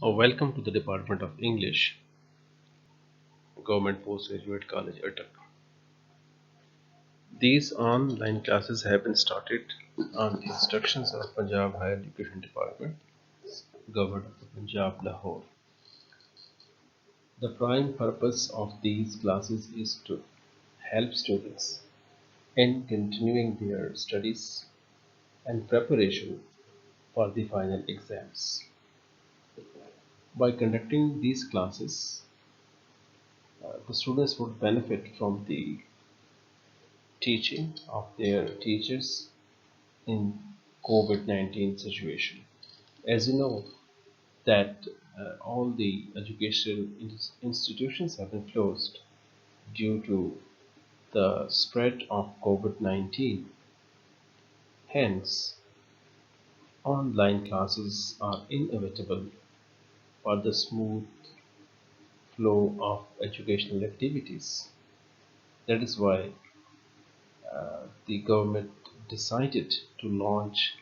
Welcome to the Department of English, Government Postgraduate College, Attock. These online classes have been started on the instructions of Punjab Higher Education Department, Govt of Punjab, Lahore. The prime purpose of these classes is to help students in continuing their studies and preparation for the final exams. By conducting these classes, the students would benefit from the teaching of their teachers in COVID-19 situation. As you know that all the educational institutions have been closed due to the spread of COVID-19. Hence, online classes are inevitable for the smooth flow of educational activities. That is why the government decided to launch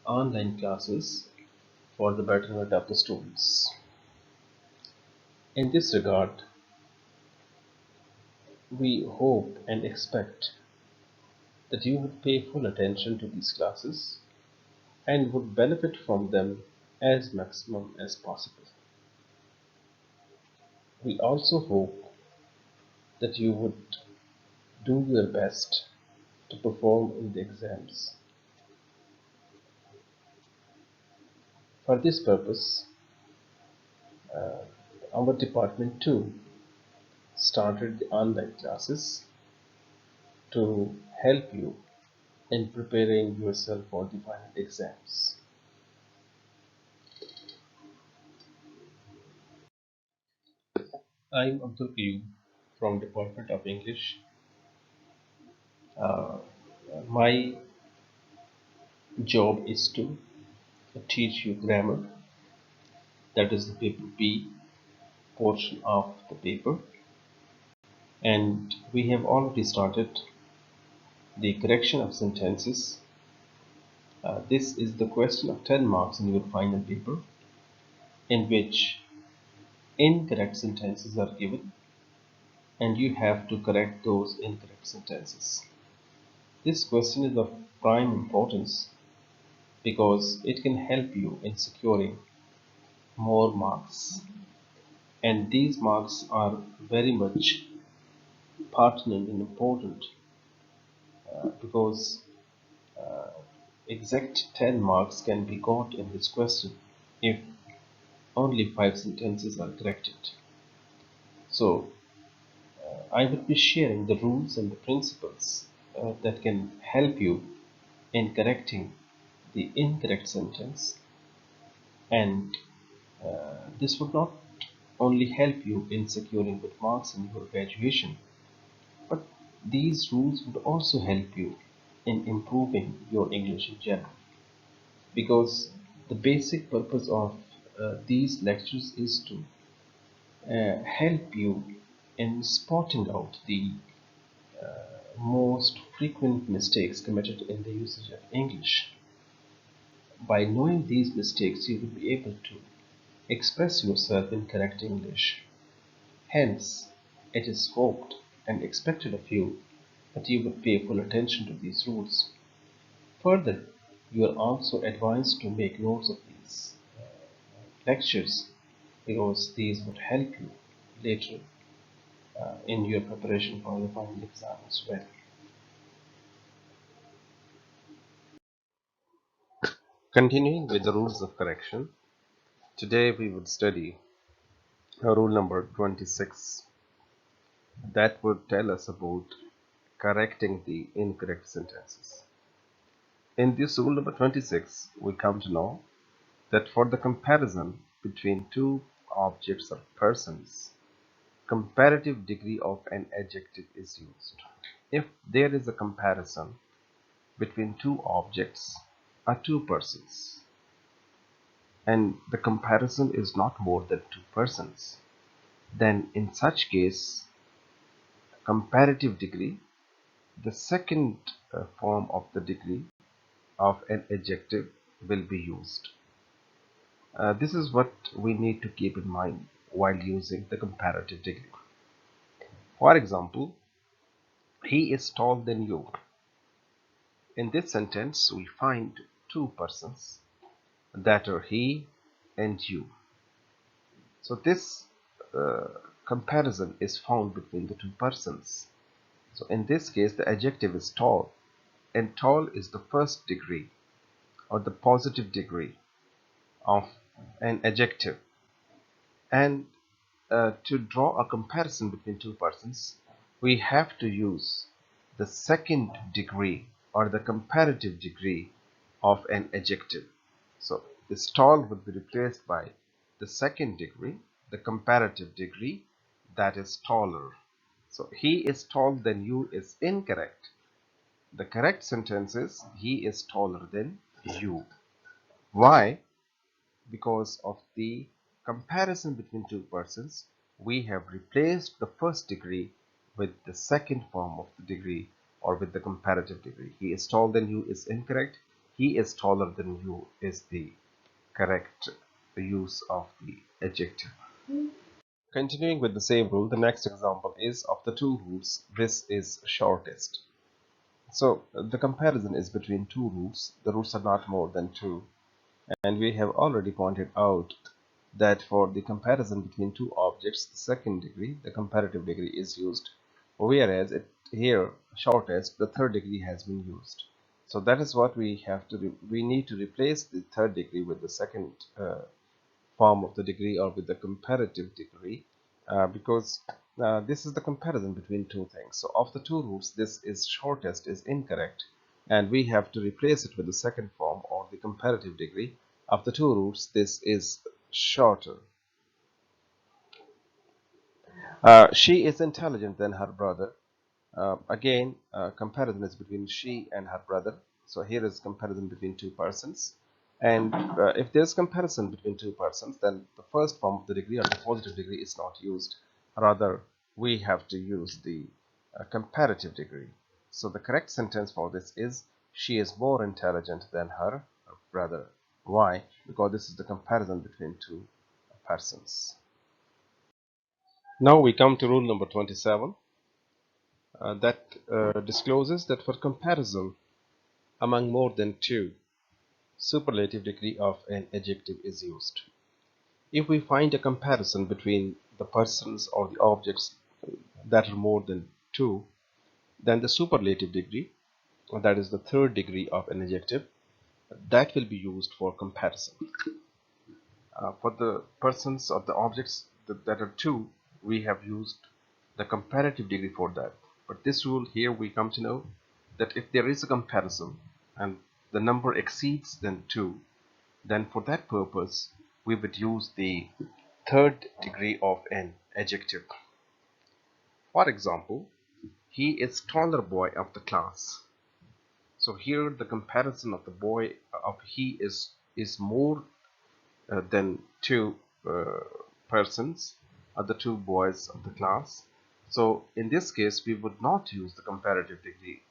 online classes for the betterment of the students. In this regard, we hope and expect that you would pay full attention to these classes and would benefit from them as maximum as possible. We also hope that you would do your best to perform in the exams. For this purpose, our department too started the online classes to help you in preparing yourself for the final exams. I'm Abdul Qayyum from Department of English. Uh, my job is to teach you grammar, that is the paper B portion of the paper, and we have already started the correction of sentences. This is the question of 10 marks in your final paper, in which incorrect sentences are given and you have to correct those incorrect sentences. This question is of prime importance because it can help you in securing more marks, and these marks are very much pertinent and important because exact 10 marks can be got in this question if only 5 sentences are corrected. So I will be sharing the rules and the principles that can help you in correcting the incorrect sentence, and this would not only help you in securing good marks in your graduation, but these rules would also help you in improving your English in general, because the basic purpose of these lectures is to help you in spotting out the most frequent mistakes committed in the usage of English. By knowing these mistakes, you will be able to express yourself in correct English. Hence, it is hoped and expected of you that you would pay full attention to these rules. Further, you are also advised to make notes of these lectures because these would help you later in your preparation for the final exam as well. Continuing with the rules of correction, today we would study rule number 26 that would tell us about correcting the incorrect sentences. In this rule number 26, we come to know that for the comparison between two objects or persons, comparative degree of an adjective is used. If there is a comparison between two objects or two persons, and the comparison is not more than two persons, then in such case, comparative degree, the second form of the degree of an adjective will be used. This is what we need to keep in mind while using the comparative degree. For example, he is taller than you. In this sentence, we find two persons, that are he and you. So this uh, comparison is found between the two persons. So in this case, the adjective is tall, and tall is the first degree or the positive degree of an adjective. And to draw a comparison between two persons, we have to use the second degree or the comparative degree of an adjective. So this tall would be replaced by the second degree, the comparative degree, that is taller. So he is taller than you is incorrect. The correct sentence is he is taller than you. Why? Because of the comparison between two persons, we have replaced the first degree with the second form of the degree or with the comparative degree. He is taller than you is incorrect. He is taller than you is the correct use of the adjective. Continuing with the same rule, the next example is of the two rules, this is shortest. So the comparison is between two roots. The roots are not more than two. And we have already pointed out that for the comparison between two objects, the second degree, the comparative degree, is used, whereas here, shortest, the third degree has been used. So that is what we have to do. We need to replace the third degree with the second form of the degree or with the comparative degree, because this is the comparison between two things. So of the two roots, this is shortest is incorrect, and we have to replace it with the second form or the comparative degree. Of the two roots, this is shorter. She is intelligent than her brother. Again, comparison is between she and her brother. So here is comparison between two persons. And if there's comparison between two persons, then the first form of the degree or the positive degree is not used. Rather, we have to use the comparative degree. So the correct sentence for this is she is more intelligent than her brother. Why? Because this is the comparison between two persons. Now we come to rule number 27. That discloses that for comparison among more than two, superlative degree of an adjective is used. If we find a comparison between the persons or the objects that are more than two, then the superlative degree, that is the third degree of an adjective, that will be used for comparison. For the persons or the objects that are two, we have used the comparative degree for that. But this rule here, we come to know that if there is a comparison and the number exceeds than 2, then for that purpose we would use the third degree of an adjective. For example, he is taller boy of the class. So here the comparison of the boy of he is more than two persons, are the two boys of the class. So in this case, we would not use the comparative degree,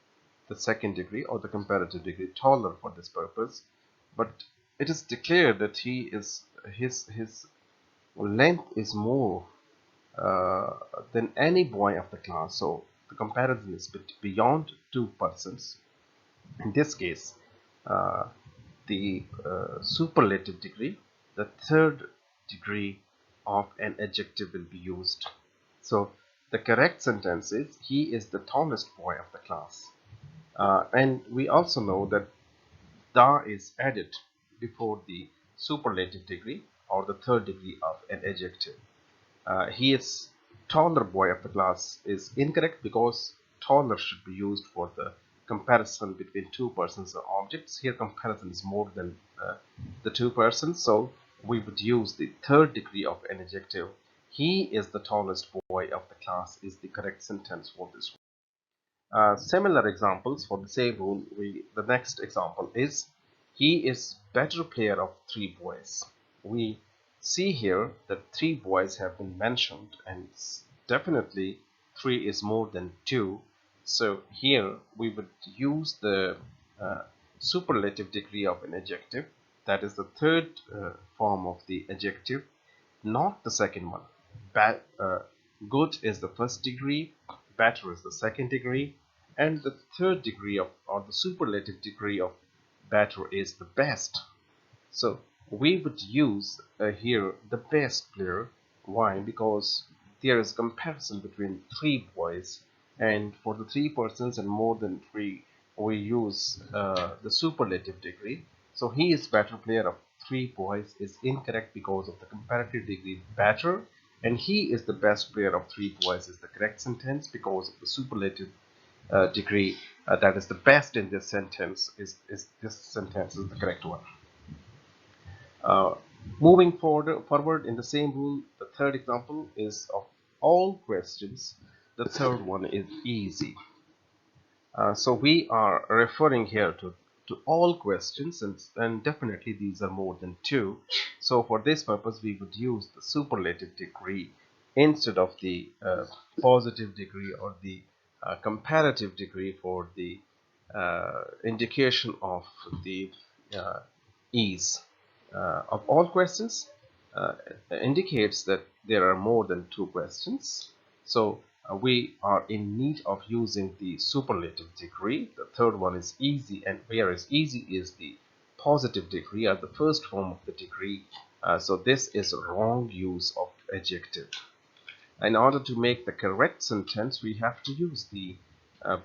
the second degree, or the comparative degree taller for this purpose, but it is declared that his length is more than any boy of the class. So the comparison is beyond two persons. In this case, uh, the superlative degree, the third degree of an adjective will be used. So the correct sentence is he is the tallest boy of the class. And we also know that da is added before the superlative degree or the third degree of an adjective. He is taller boy of the class is incorrect because taller should be used for the comparison between two persons or objects. Here comparison is more than the two persons, so we would use the third degree of an adjective. He is the tallest boy of the class is the correct sentence for this. Similar examples for the same rule. The next example is he is better player of three boys. We see here that three boys have been mentioned, and definitely three is more than two. So here we would use the superlative degree of an adjective. That is the third form of the adjective, not the second one. Good is the first degree, better is the second degree, and the third degree of, or the superlative degree of better is the best. So we would use here the best player. Why? Because there is comparison between three boys, and for the three persons and more than three, we use the superlative degree. So he is better player of three boys is incorrect because of the comparative degree better, and he is the best player of three boys is the correct sentence because of the superlative degree, that is the best in this sentence is this sentence is the correct one. Uh, Moving forward in the same rule, the third example is of all questions. The third one is easy. So we are referring here to all questions, and definitely these are more than two. So for this purpose, we would use the superlative degree instead of the positive degree or the comparative degree for the indication of the uh, ease. Of all questions indicates that there are more than two questions. So we are in need of using the superlative degree. The third one is easy, and whereas easy is the positive degree or the first form of the degree. So this is a wrong use of adjective. In order to make the correct sentence, we have to use the uh,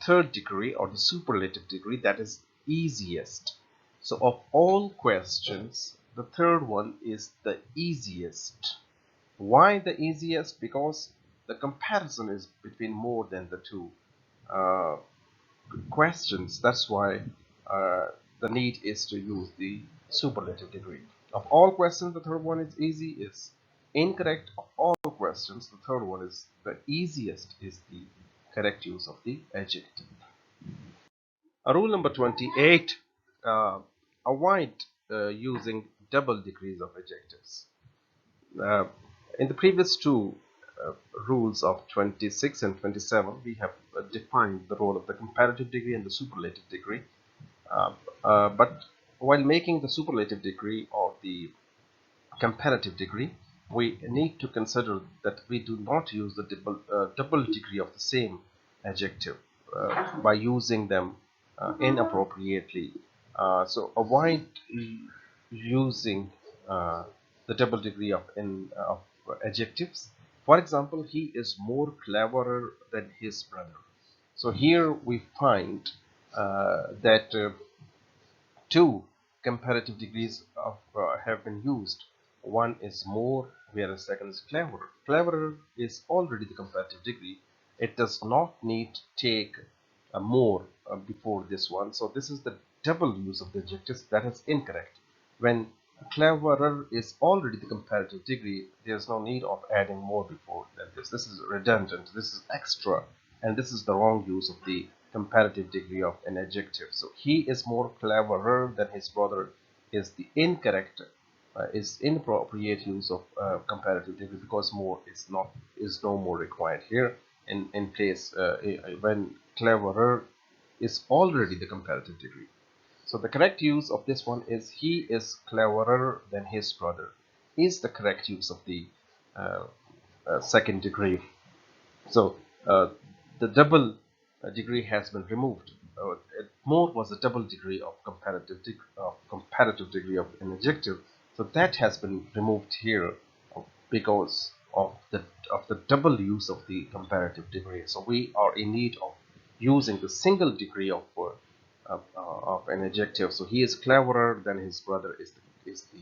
third degree or the superlative degree, that is easiest. So of all questions, the third one is the easiest. Why the easiest? Because the comparison is between more than the two uh, questions. That's why the need is to use the superlative degree. Of all questions, the third one is easy is incorrect. Of all questions, the third one is the easiest is the correct use of the adjective. Rule number 28, avoid using double degrees of adjectives. Uh, in the previous two uh, rules of 26 and 27, we have defined the role of the comparative degree and the superlative degree. Uh, but while making the superlative degree or the comparative degree, we need to consider that we do not use the double degree of the same adjective by using them inappropriately. So avoid using the double degree of adjectives. For example, he is more cleverer than his brother. So here we find that two comparative degrees of have been used. One is more, whereas second is cleverer. Cleverer is already the comparative degree. It does not need to take more before this one. So this is the double use of the adjectives. That is incorrect. When cleverer is already the comparative degree, there's no need of adding more before than this. This is redundant. This is extra, and this is the wrong use of the comparative degree of an adjective. So he is more cleverer than his brother is the incorrect, is inappropriate use of comparative degree, because more is no more required here. In place when cleverer is already the comparative degree. So the correct use of this one is he is cleverer than his brother is the correct use of the uh, second degree. So the double degree has been removed. More was a double degree of comparative degree of an adjective. So that has been removed here because of the double use of the comparative degree. So we are in need of using the single degree of an adjective. So he is cleverer than his brother is the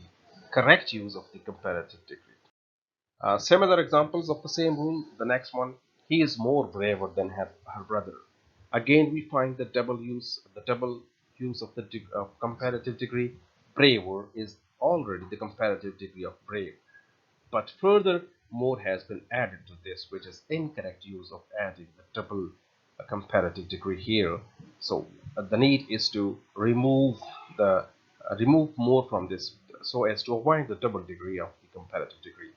correct use of the comparative degree. Similar examples of the same rule. The next one, he is more braver than her brother. Again, we find the double use of the comparative degree. Braver is already the comparative degree of brave. But further, more has been added to this, which is incorrect use of adding the double comparative degree here. So the need is to remove more from this, so as to avoid the double degree of the comparative degree.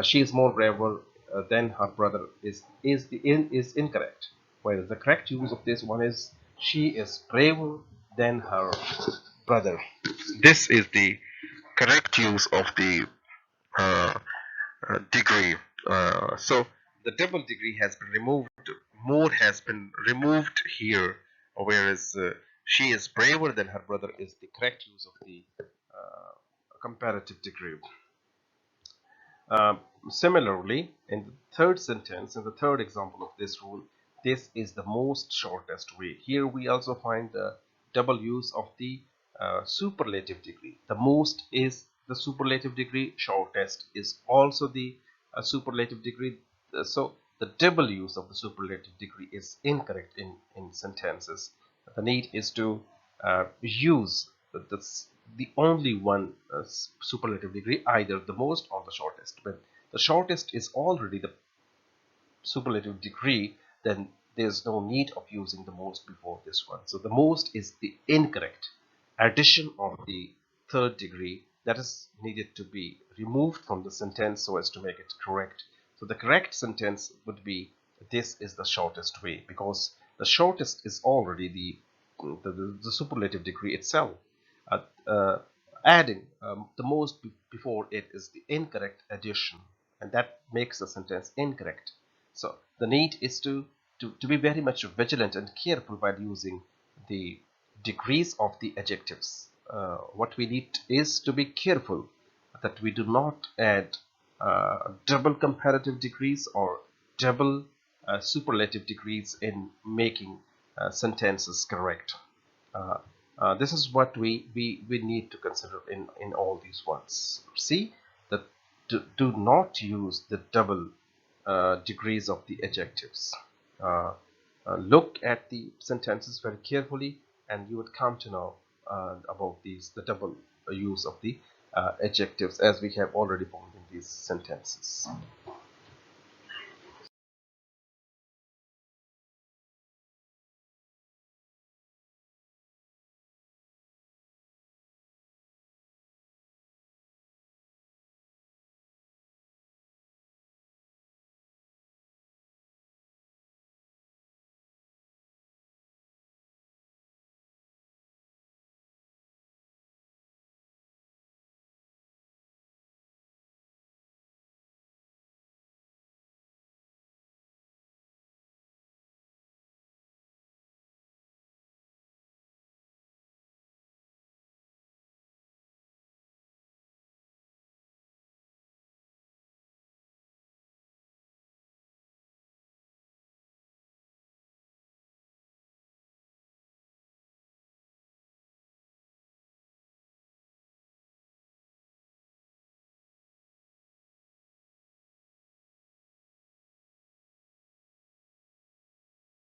She is more braver than her brother is incorrect. Whereas the correct use of this one is she is braver than her brother. This is the correct use of the uh, degree. So the double degree has been removed. More has been removed here, whereas she is braver than her brother is the correct use of the comparative degree. Similarly, in the third sentence, in the third example of this rule, this is the most shortest way. Here we also find the double use of the superlative degree. The most is the superlative degree, shortest is also the superlative degree. So the double use of the superlative degree is incorrect in sentences. The need is to use the only one superlative degree, either the most or the shortest. But the shortest is already the superlative degree, then there's no need of using the most before this one. So the most is the incorrect addition of the third degree that is needed to be removed from the sentence so as to make it correct. So the correct sentence would be, this is the shortest way, because the shortest is already the superlative degree itself. Uh, uh, Adding the most before it is the incorrect addition, and that makes the sentence incorrect. So the need is to be very much vigilant and careful while using the degrees of the adjectives. What we need is to be careful that we do not add double comparative degrees or double superlative degrees in making sentences correct. Uh, this is what we need to consider in all these ones. See that do not use the double degrees of the adjectives. Uh, Look at the sentences very carefully, and you would come to know about the double use of the adjectives, as we have already found in these sentences.